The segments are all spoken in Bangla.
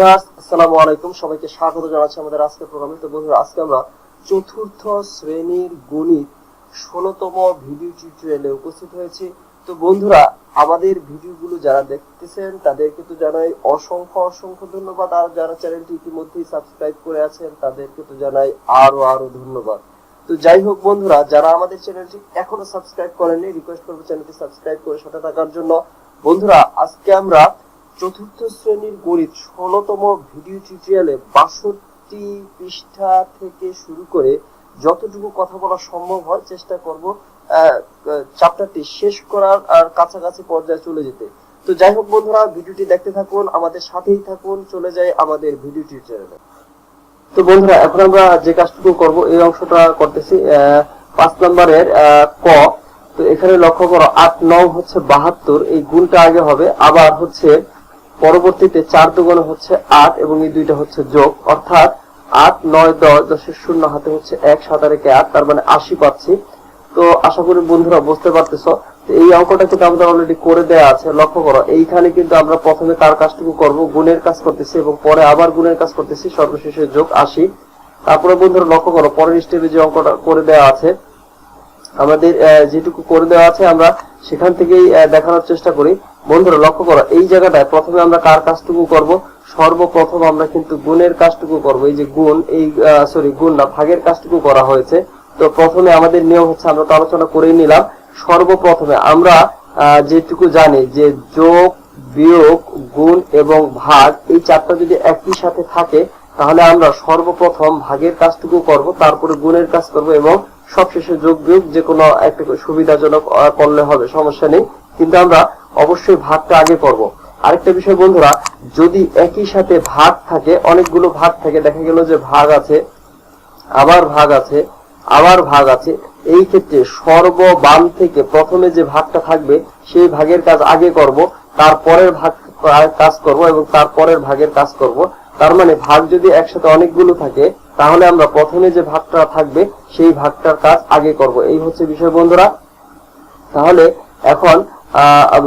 ভিউয়ার্স আসসালামু আলাইকুম, সবাইকে স্বাগত জানাচ্ছি আমাদের আজকের প্রোগ্রামে। তো বন্ধুরা, আজকে আমরা চতুর্থ শ্রেণীর গণিত 16তম ভিডিও টিউটোরিয়ালে উপস্থিত হয়েছি। তো বন্ধুরা, আমাদের ভিডিওগুলো যারা দেখতেছেন তাদেরকে তো জানাই অসংখ্য অসংখ্য ধন্যবাদ, আর যারা চ্যানেলটি ইতিমধ্যেই সাবস্ক্রাইব করে আছেন তাদেরকে তো জানাই আরো ধন্যবাদ। তো যাই হোক বন্ধুরা, যারা আমাদের চ্যানেলটি এখনো সাবস্ক্রাইব করেননি, রিকোয়েস্ট করবো চ্যানেলটি সাবস্ক্রাইব করে সাথে থাকার জন্য। বন্ধুরা, আজকে আমরা চতুর্থ শ্রেণীর গণিত 16তম ভিডিও টিউটোরিয়ালে 62 পৃষ্ঠা থেকে শুরু করে যতটুকু কথা বলা সম্ভব হয় চেষ্টা করব চ্যাপ্টারটি শেষ করার আর কাছাকাছি পর্যায়ে চলে যেতে। তো যাই হোক বন্ধুরা, ভিডিওটি দেখতে থাকুন, আমাদের সাথেই থাকুন। চলে যাই আমাদের ভিডিও টিউটোরিয়ালে। তো বন্ধুরা, এখন আমরা যে কাজটুকু করব এই অংশটা করতেছি 5 নম্বরের ক। তো এখানে লক্ষ্য করো 8 9 হচ্ছে 72, এই গুণটা আগে হবে, আবার হচ্ছে পরবর্তীতে 4 দুগুণে হচ্ছে 8 এবং এই দুইটা হচ্ছে যোগ, অর্থাৎ 8 9 10, 10 শূন্য হাতে হচ্ছে 1, 7 আর 1 8, তার মানে 80 পাচ্ছি। তো আশা করি বন্ধুরা বুঝতে পারতেছো। এই অঙ্কটা কিন্তু আমাদের অলরেডি করে দেয়া আছে। লক্ষ্য করো, এইখানে কিন্তু আমরা প্রথমে কার কাজটুকু করব, গুণের কাজ করতেছি এবং পরে আবার গুণের কাজ করতেছি, সর্বশেষে যোগ 80। তারপরে বন্ধুরা লক্ষ্য করো, পরের স্টেপে যে অঙ্কটা করে দেয়া আছে, আমাদের যেটুকু করে দেওয়া আছে আমরা সেখান থেকেই দেখানোর চেষ্টা করি। বন্ধুরা লক্ষ্য করো, এই জায়গাটায় প্রথমে আমরা কার কাজটুকু করব, সর্বপ্রথম আমরা কিন্তু গুণের কাজটুকু করব। এই যে গুণ, এই গুণ না, ভাগের কাজটুকু করা হয়েছে। তো প্রথমে আমাদের নিয়ম হচ্ছে, আমরা তো আলোচনা করেই নিলাম, সর্বপ্রথমে আমরা যেটুকু জানি যে যোগ বিয়োগ গুণ এবং ভাগ, এই চারটা যদি একই সাথে থাকে তাহলে আমরা সর্বপ্রথম ভাগের কাজটুকু করব, তারপরে গুণের কাজ করব এবং সবশেষে যোগ বিয়োগ যে কোনো একটা সুবিধাজনক করলে হবে, সমস্যা নেই। কিন্তু আমরা অবশ্যই ভাগটা আগে করব। আরেকটা বিষয় বন্ধুরা, যদি একই সাথে ভাগ থাকে, অনেকগুলো ভাগ থাকে, দেখা গেল যে ভাগ আছে আবার ভাগ আছে আবার ভাগ আছে, এই ক্ষেত্রে সর্ববাম থেকে প্রথমে যে ভাগটা থাকবে সেই ভাগের কাজ আগে করব, তারপরের ভাগ কাজ করব এবং তারপরের ভাগের কাজ করব। তার মানে ভাগ যদি একসাথে অনেকগুলো থাকে তাহলে আমরা প্রথমে যে ভাগটা থাকবে সেই ভাগটার কাজ আগে করব। এই হচ্ছে বিষয় বন্ধুরা। তাহলে এখন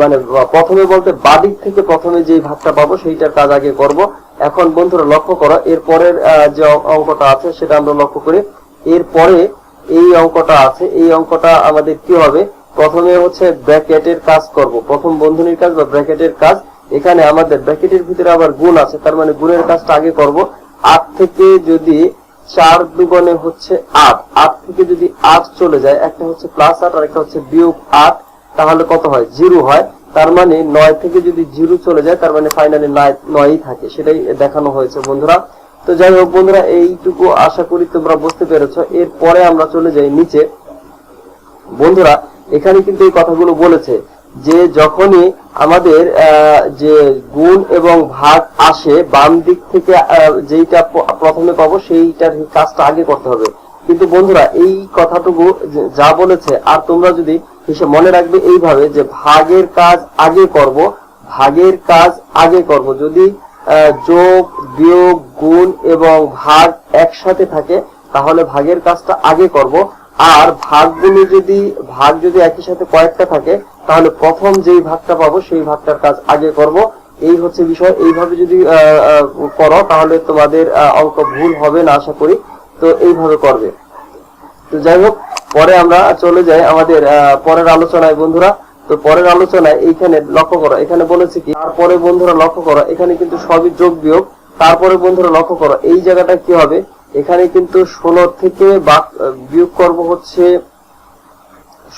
মানে প্রথমে বলতে বাদিক থেকে প্রথমে যে ভাগটা পাবো সেইটার কাজ আগে করব। এখন বন্ধুরা লক্ষ্য করো, এর পরের যে অঙ্কটা আছে সেটা আমরা লক্ষ্য করি। এরপরে এই অঙ্কটা আছে, এই অঙ্কটা আমাদের কি হবে, প্রথমে হচ্ছে ব্র্যাকেটের কাজ করব, প্রথম বন্ধনীর কাজ বা ব্র্যাকেটের কাজ। এখানে আমাদের ব্র্যাকেটের ভিতরে আবার গুণ আছে, তার মানে গুণের কাজটা আগে করব। 8 থেকে যদি 4 দুগুণে হচ্ছে 8, 8 থেকে যদি 8 চলে যায়, একটা হচ্ছে প্লাস 8 আর একটা হচ্ছে বিয়োগ 8, তাহলে কত হয়, 0 হয়। তার মানে 9 থেকে যদি 0 চলে যায় তার মানে ফাইনালি 9ই থাকে, সেটাই দেখানো হয়েছে বন্ধুরা। তো যাই হোক বন্ধুরা, এইটুকু আশা করি তোমরা বুঝতে পেরেছো। এরপরে আমরা চলে যাই নিচে। বন্ধুরা এখানে কিন্তু এই কথাগুলো বলেছে যে যখনই আমাদের যে গুণ এবং ভাগ আসে, বাম দিক থেকে যেইটা প্রথমে পাবো সেইটার কাজটা আগে করতে হবে। কিন্তু বন্ধুরা এই কথাটুকু যা বলেছে, আর তোমরা যদি হিসেবে মনে রাখবে এইভাবে যে ভাগের কাজ আগে করব, ভাগের কাজ আগে করব। যদি যোগ বিয়োগ গুণ এবং ভাগ একসাথে থাকে তাহলে ভাগের কাজটা আগে করব। আর ভাগগুলো ভাগ যদি একই সাথে কয়েকটা থাকে তাহলে প্রথম যেই ভাগটা পাবো সেই ভাগটার কাজ আগে করব। এই হচ্ছে বিষয়। এইভাবে যদি করো তাহলে তোমাদের অঙ্ক ভুল হবে না আশা করি। তো এইভাবে করবে। তো যাই হোক, পরে আমরা চলে যাই আমাদের পরের আলোচনায় বন্ধুরা। তো পরের আলোচনায় এইখানে লক্ষ্য করো, এখানে বলেছে কি, তারপরে বন্ধুরা লক্ষ্য করো এখানে কিন্তু সবই যোগ বিয়োগ। তারপরে বন্ধুরা লক্ষ্য করো এই জায়গাটা কি হবে, এখানে কিন্তু 16 থেকে বিয়োগ করব হচ্ছে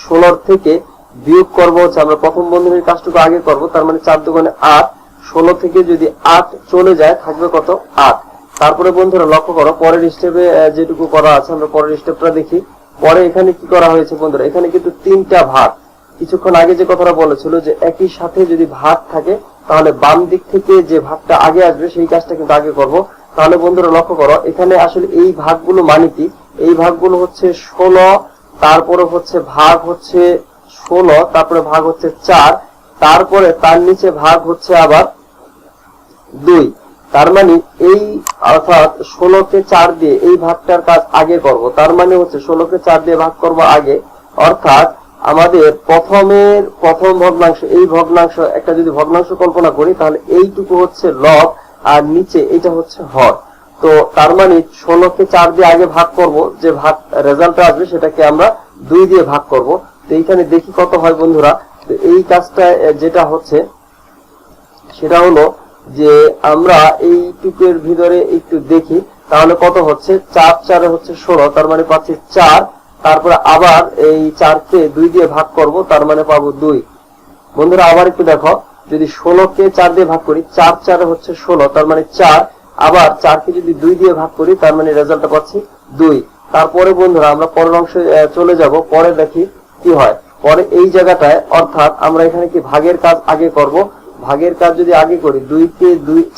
16 থেকে বিয়োগ করব হচ্ছে, আমরা প্রথম বন্ধনীর কাজটুকু আগে করব, তার মানে 4 দুগুণে 8, 16 থেকে যদি 8 চলে যায় থাকবে কত, 8। তারপরে বন্ধুরা লক্ষ্য করো পরের স্টেপে যেটুকু করা আছে, আমরা পরের স্টেপটা দেখি। পরে এখানে কি করা হয়েছে বন্ধুরা, এখানে কিন্তু 3টা ভাগ, কিছুক্ষণ আগে যে কথাটা বলেছিল যে একই সাথে যদি ভাগ থাকে তাহলে বাম দিক থেকে যে ভাগটা আগে আসবে সেই কাজটা কিন্তু আগে করব। তাহলে বন্ধুরা লক্ষ্য করো, এখানে আসলে এই ভাগগুলো মানে কি, এই ভাগগুলো হচ্ছে 16, তারপরে হচ্ছে ভাগ হচ্ছে 16, তারপরে ভাগ হচ্ছে 4, তারপরে তার নিচে ভাগ হচ্ছে আবার 2। তার মানে এই অর্থাৎ 16কে 4 দিয়ে এই ভাগটার কাজ আগে করব। তার মানে হচ্ছে 16কে 4 দিয়ে ভাগ করব আগে, অর্থাৎ আমাদের প্রথম ভগ্নাংশ, এই ভগ্নাংশ একটা যদি ভগ্নাংশ কল্পনা করি তাহলে এইটুকু হচ্ছে লব আর নিচে এটা হচ্ছে হর। তো তার মানে 16কে 4 দিয়ে আগে ভাগ করব, যে ভাগ রেজাল্ট আসবে সেটাকে আমরা 2 দিয়ে ভাগ করব। তো এইখানে দেখি কত হয় বন্ধুরা। তো এই কাজটা যেটা হচ্ছে সেটা হলো যে আমরা এইটুকুর ভিতরে একটু দেখি, তাহলে কত হচ্ছে, 4 4 হচ্ছে 16, তার মানে পাচ্ছি 4। তারপরে আবার এই 4কে 2 দিয়ে ভাগ করব, তার মানে পাবো 2। বন্ধুরা আবার একটু দেখো, যদি 16কে 4 দিয়ে ভাগ করি, 4 4 হচ্ছে 16, তার মানে 4। আবার 4কে যদি 2 দিয়ে ভাগ করি, তার মানে রেজাল্টটা পাচ্ছি 2। তারপরে বন্ধুরা আমরা পরের অংশে চলে যাব, পরে দেখি কি হয়। পরে এই জায়গাটায় অর্থাৎ আমরা এখানে কি ভাগের কাজ আগে করব। ভাগের কাজ যদি আগে করি,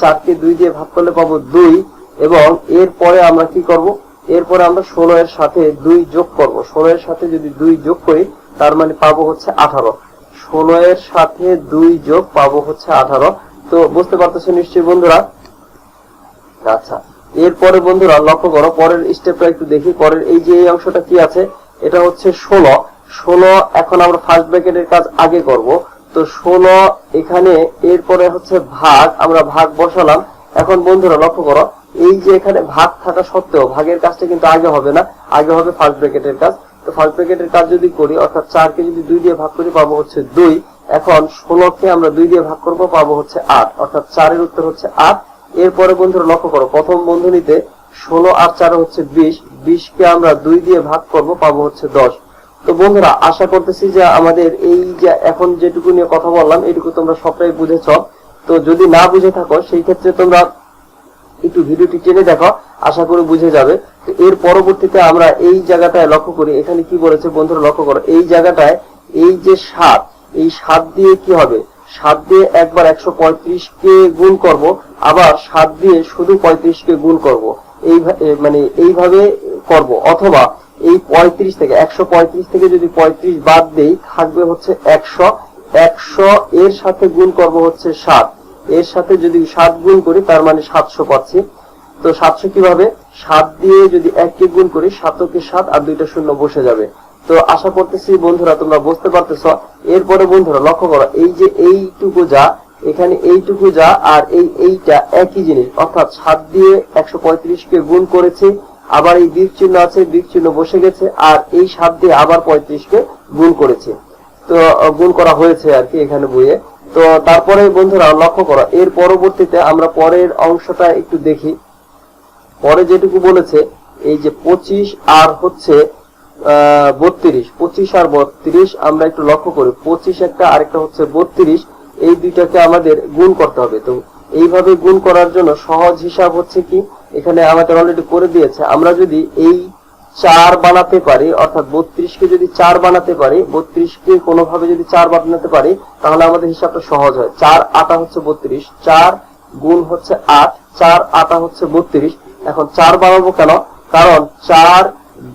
4কে 2 দিয়ে ভাগ করলে পাবো 2, এবং এরপরে আমরা কি করব, এরপরে আমরা 16 এর সাথে 2 যোগ করব। 16 এর সাথে যদি 2 যোগ করি, তার মানে পাবো হচ্ছে 18। 16 এর সাথে 2 যোগ পাবো হচ্ছে 18। তো বুঝতে পারতেছো নিশ্চয়ই বন্ধুরা। আচ্ছা, এরপরে বন্ধুরা লক্ষ্য করো, পরের স্টেপটা একটু দেখি। পরের এই যে এই অংশটা কি আছে, এটা হচ্ছে 16। এখন আমরা ফার্স্ট ব্র্যাকেটের কাজ আগে করব। তো 16 এখানে, এরপরে হচ্ছে ভাগ, আমরা ভাগ বসালাম। এখন বন্ধুরা লক্ষ্য করো, এই যে এখানে ভাগ থাকা সত্ত্বেও ভাগের কাজটা কিন্তু আগে হবে না, আগে হবে ফার্স্ট ব্র্যাকেটের কাজ। তো ফার্স্ট ব্র্যাকেটের কাজ যদি করি, অর্থাৎ 4কে যদি 2 দিয়ে ভাগ করি পাবো হচ্ছে 2। এখন 16কে আমরা 2 দিয়ে ভাগ করব, পাবো হচ্ছে 8, অর্থাৎ 4 এর উত্তর হচ্ছে 8। এরপরে বন্ধুরা লক্ষ্য করো, প্রথম বন্ধনীতে 16 আর 4 হচ্ছে 20, 20কে আমরা 2 দিয়ে ভাগ করব, পাবো হচ্ছে 10। তো বন্ধুরা আশা করতেছি যে আমাদের এই যে এখন যেটুকু নিয়ে কথা বললাম, এটুকু তোমরা সবটাই বুঝেছ। তো যদি না বুঝে থাকো, সেই ক্ষেত্রে তোমরা একটু ভিডিওটি টেনে দেখো, আশা করি বুঝে যাবে। তো এর পরবর্তীতে আমরা এই জায়গাটায় লক্ষ্য করি, এখানে কি বলেছে বন্ধুরা লক্ষ্য করো, এই জায়গাটায় এই যে 7, এই 7 দিয়ে কি হবে, 7 দিয়ে একবার 135কে গুণ করব, আবার 7 দিয়ে শুধু 35কে গুণ করব। মানে এইভাবে করব। অথবা এই 35 থেকে 135 থেকে যদি 35 বাদ দেই, থাকবে হচ্ছে 100। 100 এর সাথে গুণ করব হচ্ছে 7, এর সাথে যদি 7 গুণ করি, তার মানে 700 পাচ্ছি। তো 700 কিভাবে, 7 দিয়ে যদি 1 কে গুণ করি, 7 কে 7 আর 2টা শূন্য বসে যাবে। তো আশা করতেছি বন্ধুরা তোমরা বুঝতে পারতেছো। এরপরে বন্ধুরা লক্ষ্য করো, এই যে এইটুকু যা, এখানে এইটুকু যা আর এইটা একই জিনিস, অর্থাৎ 7 দিয়ে 135কে গুণ করেছি, আবার এই বিয়োগ চিহ্ন আছে, বিয়োগ চিহ্ন বসে গেছে, আর এই 7 দিয়ে আবার 35কে গুণ করেছি। তো গুণ করা হয়েছে আর কি এখানে বইয়ে। তো তারপরে বন্ধুরা লক্ষ্য করো, এর পরবর্তীতে আমরা পরের অংশটা একটু দেখি। পরে যেটুকু বলেছে, এই যে 25 আর হচ্ছে 32, 25 আর 32 আমরা একটু লক্ষ্য করি। 25 একটা, আরেকটা হচ্ছে 32, এই দুইটাকে আমাদের গুণ করতে হবে। তো এইভাবে গুণ করার জন্য সহজ হিসাব হচ্ছে কি, এখানে আমাদের অলরেডি করে দিয়েছে, আমরা যদি এই 4 বানাতে পারি, অর্থাৎ 32কে যদি 4 বানাতে পারি, 32কে কোনোভাবে যদি 4 বানাতে পারি, তাহলে আমাদের হিসাবটা সহজ হয়। 4 8 হচ্ছে 32, 4 গুণ হচ্ছে 8, 4 8 হচ্ছে 32। এখন 4 বানাবো কেন, কারণ 4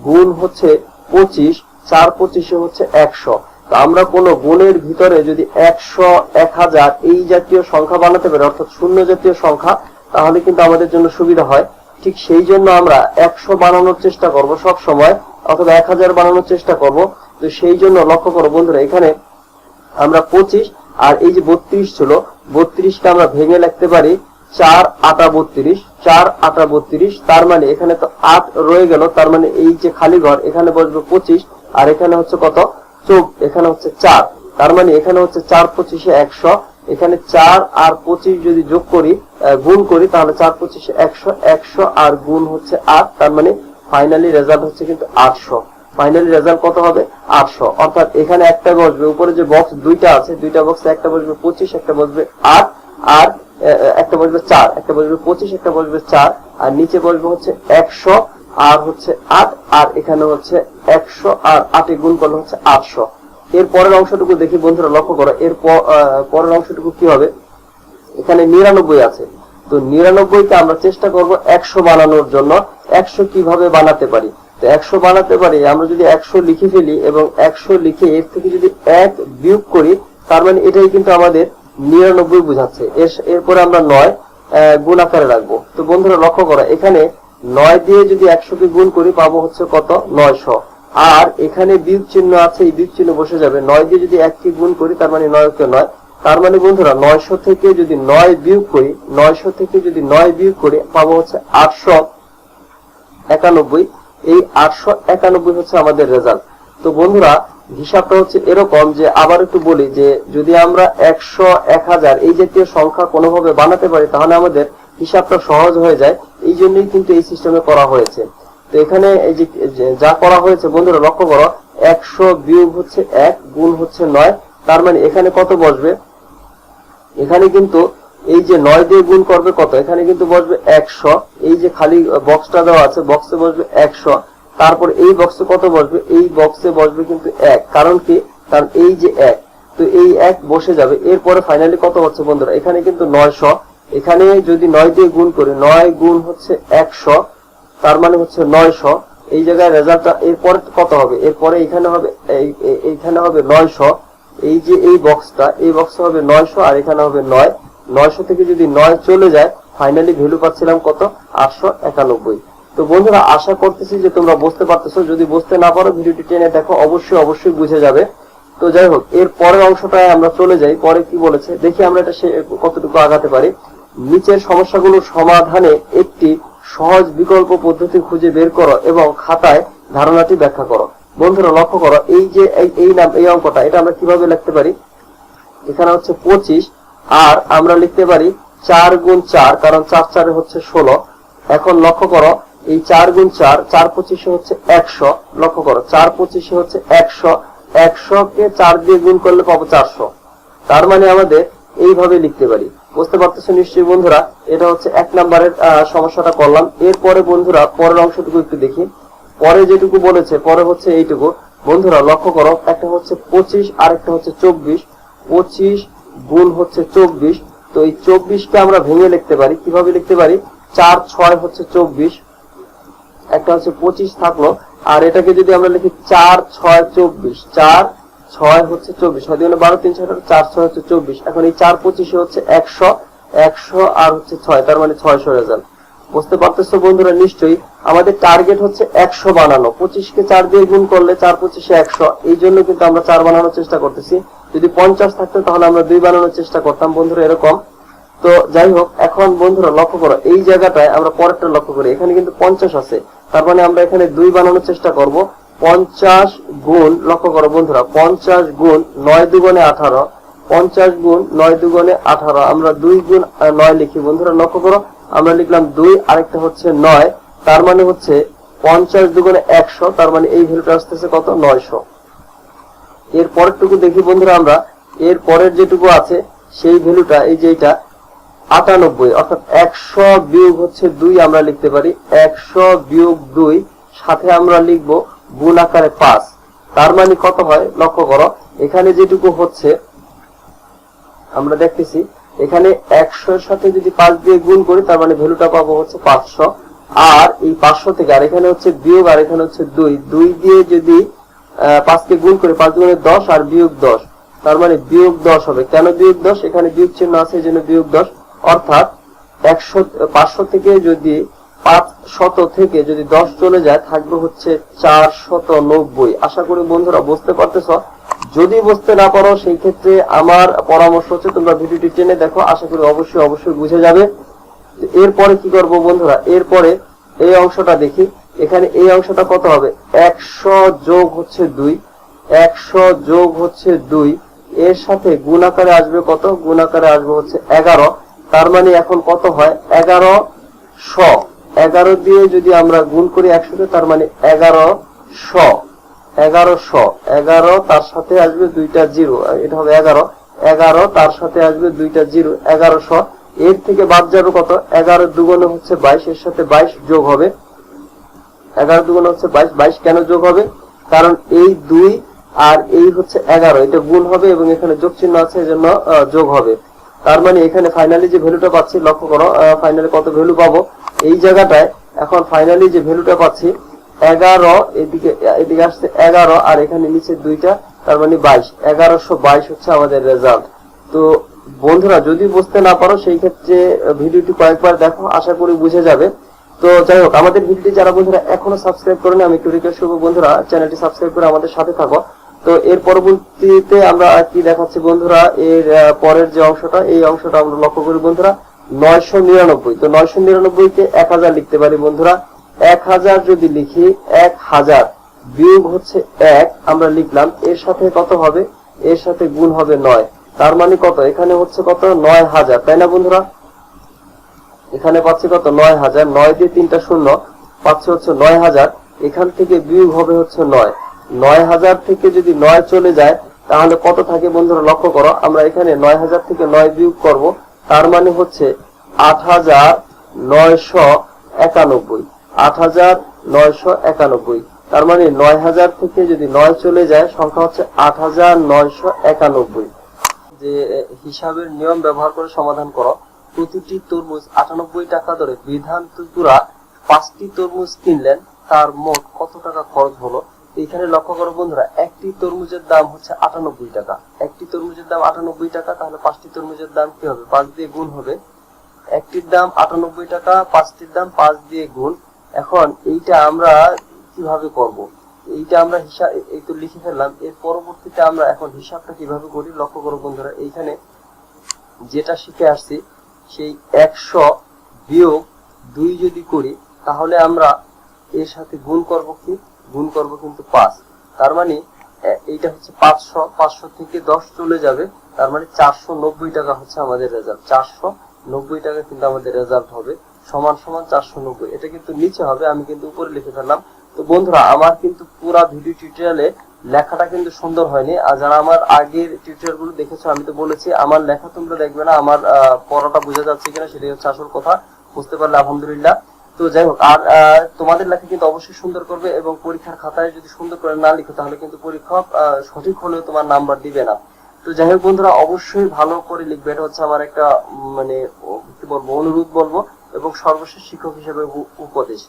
গুণ হচ্ছে 25, 4 25 হচ্ছে 100। তো আমরা কোনো গুণের ভিতরে যদি 100, 1000 এই জাতীয় সংখ্যা বানাতে পারি, অর্থাৎ শূন্য জাতীয় সংখ্যা, তাহলে কিন্তু আমাদের জন্য সুবিধা হয়। ঠিক সেই জন্য আমরা 100 বানানোর চেষ্টা করব সব সময়, অথবা 1000 বানানোর চেষ্টা করব। তো সেই জন্য লক্ষ্য করো বন্ধুরা, এখানে আমরা 25 আর এই যে 32 ছিল, 32কে আমরা ভেঙে লিখতে পারি 4 8 32, 4 8 32। তার মানে এখানে তো 8 রয়ে গেল, তার মানে এই যে খালি ঘর, এখানে বসবে 25, আর এখানে হচ্ছে কত, এখানে হচ্ছে 4। তার মানে এখানে হচ্ছে 4 25 100, এখানে 4 আর 25 যদি যোগ করি, গুণ করি, তাহলে 4 25 100, 100 আর গুণ হচ্ছে 8, তার মানে ফাইনালি রেজাল্ট হচ্ছে কিন্তু 800। ফাইনালি রেজাল্ট কত হবে, 800। অর্থাৎ এখানে একটা বসবে, উপরে যে বক্স দুইটা আছে, দুইটা বক্সে একটা বসবে 25, একটা বসবে 8, আর একটা বসবে 4, একটা বসবে 25, একটা বসবে 4, আর নিচে বসবে হচ্ছে 100 আর হচ্ছে 8, আর এখানে হচ্ছে 100 আর 8 গুণ করলে হচ্ছে 800। এর পরের অংশটুকু দেখি বন্ধুরা লক্ষ্য করো, এর পরের অংশটুকু কি হবে, এখানে 99 আছে। তো 99কে আমরা চেষ্টা করব 100 বানানোর জন্য। 100 কিভাবে বানাতে পারি, তো 100 বানাতে পারি আমরা যদি 100 লিখে ফেলি, এবং 100 লিখে এর থেকে যদি 1 বিয়োগ করি, তার মানে এটাই কিন্তু আমাদের 99 বোঝাচ্ছে। এরপরে আমরা 9 গুণ আকারে রাখবো। তো বন্ধুরা লক্ষ্য করো, এখানে 9 দিয়ে যদি 100কে গুণ করি, পাবো হচ্ছে কত, 900। আর এখানে বিয়োগ চিহ্ন আছে, এই বিয়োগ চিহ্ন বসে যাবে। 9 দিয়ে যদি 1 কে গুণ করি, তার মানে 9 কে 9, তার মানে বন্ধুরা 900 থেকে যদি 9 বিয়োগ করি, 900 থেকে যদি 9 বিয়োগ করি পাবো হচ্ছে 891। এই 891 হচ্ছে আমাদের রেজাল্ট। তো বন্ধুরা হিসাবটা হচ্ছে এরকম যে, আবার একটু বলি যে যদি আমরা 100, 1000 এই জাতীয় সংখ্যা কোনোভাবে বানাতে পারি তাহলে আমাদের হিসাবটা সহজ হয়ে যায়। এই জন্যই কিন্তু এই সিস্টেমে করা হয়েছে। তো এখানে এই যে যা করা হয়েছে বন্ধুরা লক্ষ্য করো, 100 বিয়োগ হচ্ছে 1 গুণ হচ্ছে 9, তার মানে এখানে কত বসবে, এখানে কিন্তু এই যে 9 দিয়ে গুণ করবে কত, এখানে কিন্তু বসবে 100। এই যে খালি বক্সটা দেওয়া আছে বক্সে বসবে 100, তারপর এই বক্সে কত বসবে, এই বক্সে বসবে কিন্তু 1। কারণ কি, কারণ এই যে 1, তো এই 1 বসে যাবে। এরপরে ফাইনালি কত হচ্ছে বন্ধুরা, এখানে কিন্তু 900, এখানে যদি 9 দিয়ে গুণ করি, 9 গুণ হচ্ছে 100, তার মানে হচ্ছে 900। এই জায়গায় রেজাল্টটা এরপরে কত হবে, এরপরে এখানে হবে এইখানে হবে 900। এই যে এই বক্সটা, এই বক্সে হবে 900 আর এখানে হবে 9। 900 থেকে যদি 9 চলে যায় ফাইনালি ভ্যালু পাচ্ছিলাম কত, 891। তো বন্ধুরা আশা করতেছি যে তোমরা বুঝতে পারতেছো। যদি বুঝতে না পারো ভিডিওটি টেনে দেখো, অবশ্যই বুঝে যাবে। তো যাই হোক, এর পরের অংশটায় আমরা চলে যাই। পরে কি বলেছে দেখি আমরা এটা কতটুকু আগাতে পারি। নিচের সমস্যাগুলোর সমাধানে একটি সহজ বিকল্প পদ্ধতি খুঁজে বের করো এবং খাতায় ধারণাটি ব্যাখ্যা করো। বন্ধুরা লক্ষ্য করো, এই যে এই অঙ্কটা, এটা আমরা কিভাবে লিখতে পারি, এখানে হচ্ছে 25 আর আমরা লিখতে পারি 4 গুণ 4, কারণ 4 4 হচ্ছে 16। এখন লক্ষ্য করো, এই 4 গুণ 4, 4 25 হচ্ছে 100। লক্ষ্য করো, 4 25 হচ্ছে 100, 100 কে 4 দিয়ে গুণ করলে পাবো 400। তার মানে আমাদের এইভাবে লিখতে পারি। বুঝতে পারতেছো নিশ্চয়ই বন্ধুরা। এটা হচ্ছে 1 নম্বরের সমস্যাটা করলাম। এরপরে বন্ধুরা পরের অংশটুকু একটু দেখি। পরে যেটুকু বলেছে, পরে হচ্ছে এইটুকু। বন্ধুরা লক্ষ্য করো, একটা হচ্ছে 25 আর একটা হচ্ছে 24। 25 গুণ হচ্ছে 24। তো এই 24 কে আমরা ভেঙে লিখতে পারি। কিভাবে লিখতে পারি, 4 6 হচ্ছে 24, একটা হচ্ছে 25 থাকলো, আর এটাকে যদি আমরা লিখি 4 6 24, 4 6 হচ্ছে 24, হয় 12 3 6 4 6 হচ্ছে 24। এখন এই 4 25 হচ্ছে 100, 100 আর হচ্ছে 6, তার মানে 600 রেজাল্ট। বুঝতে পারতেছো বন্ধুরা নিশ্চয়ই। আমাদের টার্গেট হচ্ছে 100 বানানো। 25 কে 4 দিয়ে গুণ করলে 4 25 100, এই জন্য কিন্তু আমরা 4 বানানোর চেষ্টা করতেছি। যদি 50 থাকতো তাহলে আমরা 2 বানানোর চেষ্টা করতাম বন্ধুরা, এরকম। তো যাই হোক, এখন বন্ধুরা লক্ষ্য করো, এই জায়গাটায় আমরা পরেরটা লক্ষ্য করি, এখানে কিন্তু 50 আছে, তার মানে আমরা এখানে 2 বানানোর চেষ্টা করব। 50 গুণ, লক্ষ্য করো বন্ধুরা, 50 গুণ 9 দুগুণে 18, 50 গুণ 9 দুগুণে 18, আমরা 2 গুণ 9 লিখি বন্ধুরা। লক্ষ্য করো, আমরা লিখলাম 2, আরেকটা হচ্ছে 9, তার মানে হচ্ছে 50 দুগুণে 100, তার মানে এই ভ্যালুটা আসতেছে কত, 900। এর পরেরটুকু দেখি বন্ধুরা আমরা, এর পরের যেটুকু আছে সেই ভ্যালুটা এই যে এটা 98, অর্থাৎ 100 বিয়োগ হচ্ছে 2 আমরা লিখতে পারি। 100 বিয়োগ 2, সাথে আমরা লিখব গুণ আকারে 5। তার মানে কত হয় লক্ষ্য করো, এখানে যেটুকু হচ্ছে আমরা দেখতেছি, এখানে 100 এর সাথে যদি 5 দিয়ে গুণ করি তার মানে ভ্যালুটা পাবো হচ্ছে 500। আর এই 500 থেকে, আর এখানে হচ্ছে বিয়োগ আর এখানে হচ্ছে 2 দিয়ে যদি 5 কে গুণ করি, 5 দুগুণে 10 আর বিয়োগ 10, তার মানে বিয়োগ 10 হবে। কেন বিয়োগ 10, এখানে বিয়োগ চিহ্ন আছে এই জন্য বিয়োগ 10। অর্থাৎ 500 থেকে যদি 500 থেকে যদি 10 চলে যায় থাকবে হচ্ছে 490। আশা করি বন্ধুরা বুঝতে পারতেছো। যদি বুঝতে না পারো সেই ক্ষেত্রে আমার পরামর্শ হচ্ছে তোমরা ভিডিওটি টেনে দেখো, আশা করি অবশ্যই বুঝে যাবে। এরপরে কি করব বন্ধুরা, এরপরে এই অংশটা দেখি। এখানে এই অংশটা কত হবে, 100 যোগ হচ্ছে 2, 100 যোগ হচ্ছে 2, এর সাথে গুণ আকারে আসবে কত, গুণ আকারে আসবে হচ্ছে 11। তার মানে এখন কত হয়, 1100। 11 দিয়ে যদি আমরা গুণ করি 100 তার মানে 1100, 1100, তার সাথে আসবে 2টা 0, এটা হবে 11, তার সাথে আসবে 2টা 0, 1100। এর থেকে বাদ যাবে কত, 11 দুগুণে হচ্ছে 22, এর সাথে 22 যোগ হবে। 11 দুগুণে হচ্ছে 22, 22 কেন যোগ হবে, কারণ এই 2 আর এই হচ্ছে 11, এটা গুণ হবে এবং এখানে যোগ চিহ্ন আছে এজন্য যোগ হবে। তার মানে এখানে ফাইনালি যে ভ্যালুটা পাচ্ছি, লক্ষ্য করো ফাইনালি কত ভ্যালু পাবো এই জায়গাটায়। এখন ফাইনালি যে ভ্যালুটা পাচ্ছি 11, এদিকে আসছে 11 আর এখানে নিচে 2টা, তার মানে 22, 1122 হচ্ছে আমাদের রেজাল্ট। তো বন্ধুরা যদি বুঝতে না পারো সেই ক্ষেত্রে ভিডিওটি কয়েকবার দেখো, আশা করি বুঝে যাবে। তো যাই হোক, আমাদের ভিডিওটি যারা বন্ধুরা এখনো সাবস্ক্রাইব করেনি, আমি একটু রিকোয়েস্ট করবো বন্ধুরা চ্যানেলটি সাবস্ক্রাইব করে আমাদের সাথে থাকো। তো এর পরবর্তীতে আমরা কি দেখাচ্ছি বন্ধুরা, এর পরের যে অংশটা, এই অংশটা আমরা লক্ষ্য করি বন্ধুরা 999। তো 999 কে 1000 লিখতে পারি বন্ধুরা। 1000 যদি লিখি, 1000 বিয়োগ হচ্ছে 1 আমরা লিখলাম, এর সাথে কত হবে, এর সাথে গুণ হবে 9। তার মানে কত, এখানে হচ্ছে কত 9000, তাই না বন্ধুরা? এখানে পাচ্ছি কত 9000, 9 দিয়ে 3টা শূন্য পাচ্ছি হচ্ছে 9000। এখান থেকে বিয়োগ হবে হচ্ছে 9। 9000 থেকে যদি 9 চলে যায় তাহলে কত থাকে বন্ধুরা লক্ষ্য করো। আমরা এখানে 9000 থেকে 9 বিয়োগ করব, তার মানে হচ্ছে 8991। 8991, তার মানে 9000 থেকে যদি 9 চলে যায় সংখ্যা হচ্ছে 8991। যে হিসাবের নিয়ম ব্যবহার করে সমাধান করো। প্রতিটি তরমুজ 98 টাকা ধরে বিধান তুতুরা 5টি তরমুজ কিনলেন, তার মোট কত টাকা খরচ হলো? এখানে লক্ষ্য করো বন্ধুরা, একটি তরমুজের দাম হচ্ছে 98 টাকা। একটি তরমুজের দাম 98 টাকা, তাহলে 5টি তরমুজের দাম কি হবে, 5 দিয়ে গুণ হবে। একটির দাম 98 টাকা, 5টির দাম 5 দিয়ে গুণ। এখন এইটা আমরা কিভাবে করব? এইটা আমরা হিসাব এই তো লিখে ফেললাম। এর পরবর্তীতে আমরা এখন হিসাবটা কিভাবে করি লক্ষ্য করো বন্ধুরা। এইখানে যেটা শিখে আসছি সেই 100 বিয়োগ 2 যদি করি তাহলে আমরা এর সাথে গুণ করব, কি গুণ করব কিন্তু 5। তার মানে এইটা হচ্ছে 500, 500 থেকে 10 চলে যাবে, তার মানে 490 টাকা হচ্ছে আমাদের রেজাল্ট। 490 টাকা কিন্তু আমাদের রেজাল্ট হবে, সমান সমান 490। এটা কিন্তু নিচে হবে, আমি কিন্তু উপরে লিখে ফেললাম। তো বন্ধুরা, আমার কিন্তু পুরো ভিডিও টিউটোরিয়ালে লেখাটা কিন্তু সুন্দর হয়নি। আর যারা আমার আগের টিউটোরিয়াল গুলো দেখেছো, আমি তো বলেছি আমার লেখা তোমরা দেখবে না, আমার পড়াটা বোঝা যাচ্ছে কিনা সেটাই হচ্ছে আসল কথা। বুঝতে পারলে আলহামদুলিল্লাহ। তো যাই হোক, আর তোমাদের লেখা কিন্তু অবশ্যই সুন্দর করবে, এবং পরীক্ষার খাতায় যদি সুন্দর করে না লিখো তাহলে কিন্তু পরীক্ষক সঠিক হলেও তোমার নাম্বার দিবে না। তো যাই হোক বন্ধুরা, অবশ্যই ভালো করে লিখবে, এটা হচ্ছে আমার একটা মানে কি বলবো, অনুরোধ বলবো, এবং সর্বশেষ শিক্ষক হিসেবে উপদেশ।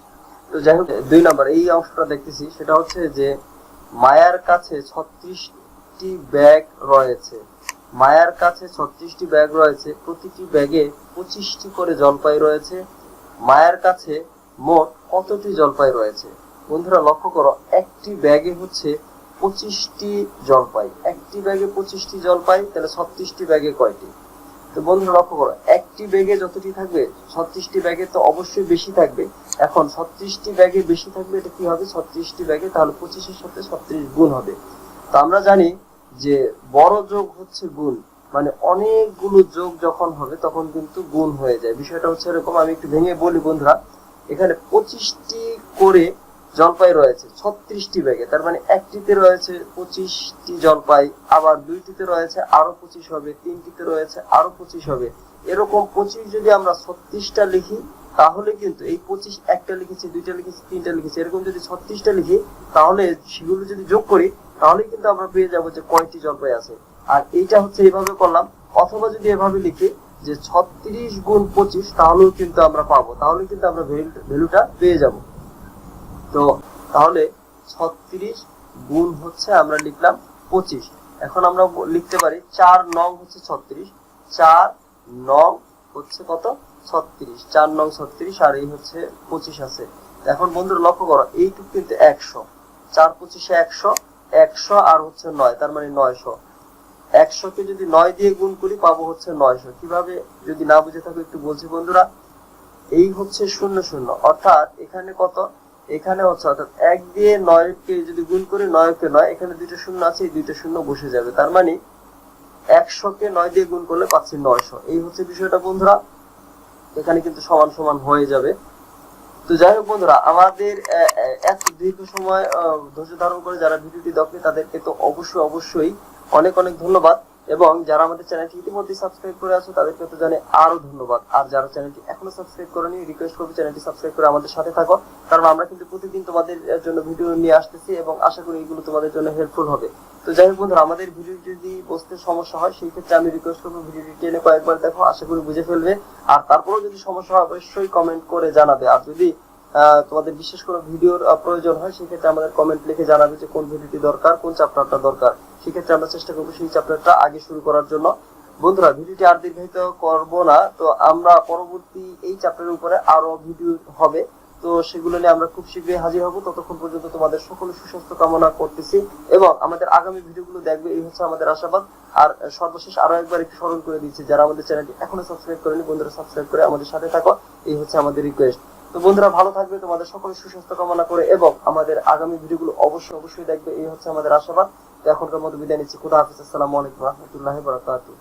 তো যাই হোক, 2 নাম্বার এই অংশটা দেখতেছি, সেটা হচ্ছে যে মায়ার কাছে 36টি ব্যাগ রয়েছে। মায়ার কাছে 36টি ব্যাগ রয়েছে, প্রতিটি ব্যাগে 25টি করে জলপাই রয়েছে। মায়ের কাছে মোট কতটি জলপাই রয়েছে? বন্ধুরা লক্ষ্য করো, একটি ব্যাগে হচ্ছে 25টি জলপাই। একটি ব্যাগে 25টি জলপাই, তাহলে 36টি ব্যাগে কয়টি? তো বন্ধুরা লক্ষ্য করো, একটি ব্যাগে যতটি থাকবে 36টি ব্যাগে তো অবশ্যই বেশি থাকবে। এখন 36টি ব্যাগে বেশি থাকবে, এটা কি হবে 36টি ব্যাগে, তাহলে 25-এর সাথে 36 গুণ হবে। তো আমরা জানি যে বড় যোগ হচ্ছে গুণ, মানে অনেকগুলো যোগ যখন হবে তখন কিন্তু গুণ হয়ে যায়। বিষয়টা হচ্ছে এরকম, আমি একটু ভেঙে বলি বন্ধুরা। এখানে 25টি করে জলপাই রয়েছে 36টি ব্যাগে, তার মানে একটিতে রয়েছে 25টি জলপাই, আবার দুইটিতে রয়েছে আরো 25 হবে, তিনটিতে রয়েছে আরো 25 হবে। এরকম 25 যদি আমরা 36টা লিখি তাহলে কিন্তু এই 25 একটা লিখেছি, দুইটা লিখেছি, তিনটা লিখেছি, এরকম যদি 36টা লিখি তাহলে সেগুলো যদি যোগ করি তাহলে কিন্তু আমরা পেয়ে যাবো যে কয়টি জলপাই আছে। আর এইটা হচ্ছে এইভাবে করলাম, অথবা যদি এভাবে লিখি যে 36 গুণ 25 তাহলেও কিন্তু আমরা পাবো, তাহলে কিন্তু আমরা ভ্যালুটা পেয়ে যাব। তো তাহলে 36 গুণ হচ্ছে আমরা লিখলাম 25। এখন আমরা লিখতে পারি 4 নং হচ্ছে 36, 4 নং হচ্ছে কত 36, 4 নং 36, আর এই হচ্ছে 25 আছে। এখন বন্ধুরা লক্ষ্য করো, এইটুকু কিন্তু 100, 4 25 100, 100 আর হচ্ছে 9, তার মানে 900। 100 কে যদি 9 দিয়ে গুণ করি পাবো হচ্ছে 900। কিভাবে, যদি না বুঝে থাকো একটু বলছি বন্ধুরা। এই হচ্ছে 00, অর্থাৎ এখানে কত, এখানে হচ্ছে অর্থাৎ 1 দিয়ে 9 কে যদি গুণ করি 9 কে 9, এখানে দুইটা শূন্য আছে, এই দুইটা শূন্য বসে যাবে, তার মানে 100 কে 9 দিয়ে গুণ করলে পাচ্ছি 900। এই হচ্ছে বিষয়টা বন্ধুরা, এখানে কিন্তু সমান সমান হয়ে যাবে। তো যাই হোক বন্ধুরা, আমাদের এত দীর্ঘ সময় ধৈর্য ধারণ করে যারা ভিডিওটি দেখে তাদেরকে তো অবশ্যই অনেক অনেক ধন্যবাদ, এবং যারা আমাদের চ্যানেলটি ইতিমধ্যে সাবস্ক্রাইব করে আছো তাদেরকে তো জানাই আরো ধন্যবাদ। আর যারা চ্যানেলটি এখনো সাবস্ক্রাইব করেনি, রিকোয়েস্ট করবো চ্যানেলটি সাবস্ক্রাইব করে আমাদের সাথে থাকো, কারণ আমরা কিন্তু প্রতিদিন তোমাদের জন্য ভিডিও নিয়ে আসতেছি, এবং আশা করি এগুলো তোমাদের জন্য হেল্পফুল হবে। তো যাই হোক বন্ধুরা, আমাদের ভিডিও যদি বুঝতে সমস্যা হয় সেই ক্ষেত্রে আমি রিকোয়েস্ট করবো ভিডিওটি টেনে কয়েকবার দেখো, আশা করি বুঝে ফেলবে। আর তারপরেও যদি সমস্যা হয় অবশ্যই কমেন্ট করে জানাবে। আর যদি তোমাদের বিশেষ কোনো ভিডিওর প্রয়োজন হয় সেক্ষেত্রে আমাদের কমেন্ট লিখে জানাবে যে কোন ভিডিওটি দরকার, কোন চ্যাপ্টারটা দরকার। সেক্ষেত্রে আমরা চেষ্টা করবো সেই চ্যাপ্টারটা আগে শুরু করার জন্য। বন্ধুরা, ভিডিওটি আর দীর্ঘায়িত করব না, তো আমরা পরবর্তী এই চ্যাপ্টারের উপরে আরো ভিডিও হবে, তো সেগুলো নিয়ে আমরা খুব শীঘ্রই হাজির হব। ততক্ষণ পর্যন্ত তোমাদের সকল সুস্বাস্থ্য কামনা করতেছি এবং আমাদের আগামী ভিডিওগুলো দেখবে, এই হচ্ছে আমাদের আশাবাদ। আর সর্বশেষ আরো একবার একটু স্মরণ করে দিচ্ছি, যারা আমাদের চ্যানেলটি এখনো সাবস্ক্রাইব করেনি বন্ধুরা সাবস্ক্রাইব করে আমাদের সাথে থাকো, এই হচ্ছে আমাদের রিকোয়েস্ট। তো বন্ধুরা ভালো থাকবে, তোমাদের সকলের সুস্বাস্থ্য কামনা করে এবং আমাদের আগামী ভিডিওগুলো অবশ্যই দেখবে, এই হচ্ছে আমাদের আশাবাদ। তো এখনকার মতো বিদায় নিচ্ছি, খুদা হাফিজ, আসসালামু আলাইকুম ওয়া রাহমাতুল্লাহি ওয়া বারাকাতুহু।